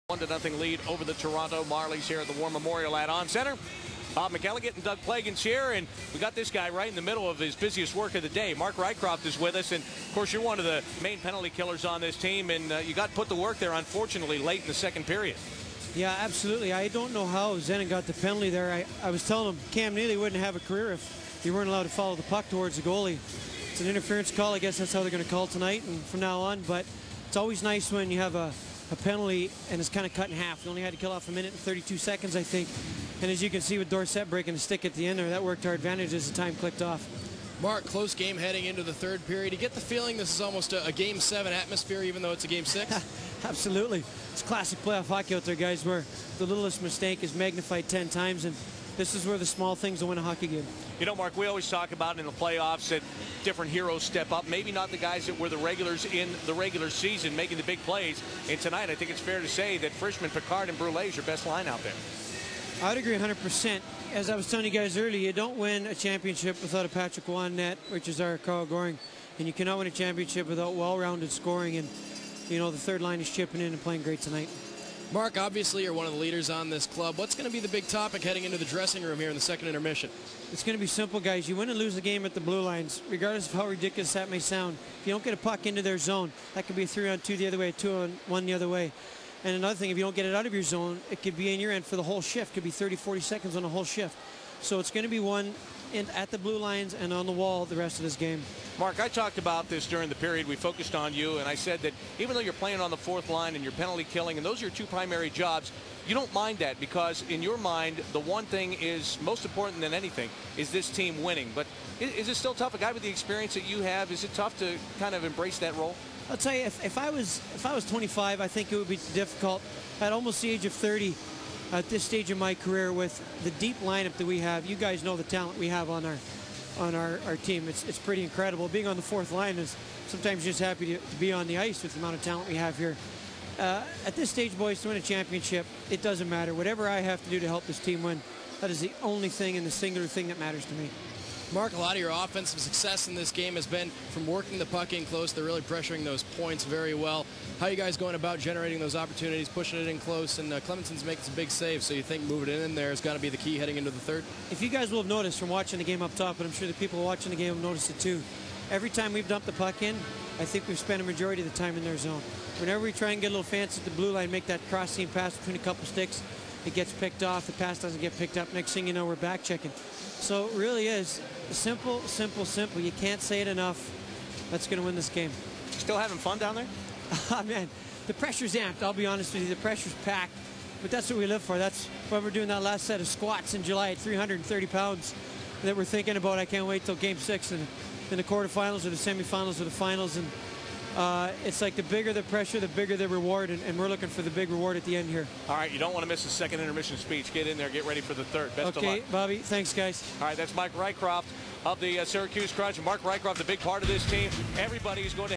1-0 lead over the Toronto Marlies here at the War Memorial Add-on Center. Bob McElligott and Doug Plagens here, and we got this guy right in the middle of his busiest work of the day. Mark Rycroft is with us, and of course you're one of the main penalty killers on this team, and you got put to work there, unfortunately, late in the second period. Yeah, absolutely. I don't know how Zenon got the penalty there. I was telling him Cam Neely wouldn't have a career if he weren't allowed to follow the puck towards the goalie. It's an interference call. I guess that's how they're going to call tonight and from now on, but it's always nice when you have a penalty and it's kind of cut in half. We only had to kill off 1 minute and 32 seconds, I think. And as you can see with Dorsett breaking the stick at the end there, that worked to our advantage as the time clicked off. Mark, close game heading into the third period. You get the feeling this is almost a Game 7 atmosphere, even though it's a Game 6? Absolutely. It's classic playoff hockey out there, guys, where the littlest mistake is magnified 10 times, and this is where the small things will win a hockey game. You know, Mark, we always talk about in the playoffs that different heroes step up. Maybe not the guys that were the regulars in the regular season making the big plays. And tonight, I think it's fair to say that Frischman, Picard, and Brule is your best line out there. I'd agree 100%. As I was telling you guys earlier, you don't win a championship without a Patrick Roy net, which is our Carl Goring. And you cannot win a championship without well-rounded scoring. And, you know, the third line is chipping in and playing great tonight. Mark, obviously you're one of the leaders on this club. What's going to be the big topic heading into the dressing room here in the second intermission? It's going to be simple, guys. You win and lose the game at the blue lines, regardless of how ridiculous that may sound. If you don't get a puck into their zone, that could be a 3-on-2 the other way, a 2-on-1 the other way. And another thing, if you don't get it out of your zone, it could be in your end for the whole shift. It could be 30, 40 seconds on the whole shift. So it's going to be one at the blue lines and on the wall the rest of this game. Mark, I talked about this during the period. We focused on you, and I said that even though you're playing on the fourth line and you're penalty killing, and those are your two primary jobs, you don't mind that because in your mind, the one thing is most important than anything is this team winning. But is it still tough? A guy with the experience that you have, is it tough to kind of embrace that role? I'll tell you, if I was 25, I think it would be difficult. At almost the age of 30, at this stage of my career, with the deep lineup that we have, you guys know the talent we have on our team. It's pretty incredible. Being on the fourth line is sometimes just happy to be on the ice with the amount of talent we have here. At this stage, boys, to win a championship, it doesn't matter. Whatever I have to do to help this team win, that is the only thing and the singular thing that matters to me. Mark, a lot of your offensive success in this game has been from working the puck in close. They're really pressuring those points very well. How are you guys going about generating those opportunities, pushing it in close? And Clemenson's making some big saves, so you think moving it in there is going to be the key heading into the third? If you guys will have noticed from watching the game up top, and I'm sure the people watching the game have noticed it too, every time we've dumped the puck in, I think we've spent a majority of the time in their zone. Whenever we try and get a little fancy at the blue line, make that cross-seam pass between a couple sticks, it gets picked off, the pass doesn't get picked up. Next thing you know, we're back checking. So it really is simple, simple, simple. You can't say it enough. That's going to win this game. Still having fun down there? Man, the pressure's amped. I'll be honest with you. The pressure's packed. But that's what we live for. That's why we're doing that last set of squats in July at 330 pounds that we're thinking about. I can't wait till Game 6 in the quarterfinals or the semifinals or the finals. And it's like the bigger the pressure, the bigger the reward, and we're looking for the big reward at the end here. All right, you don't want to miss the second intermission speech. Get in there, get ready for the third. Best of luck. Okay, Bobby, thanks, guys. All right, that's Mike Rycroft of the Syracuse Crunch. Mark Rycroft, a big part of this team. Everybody is going to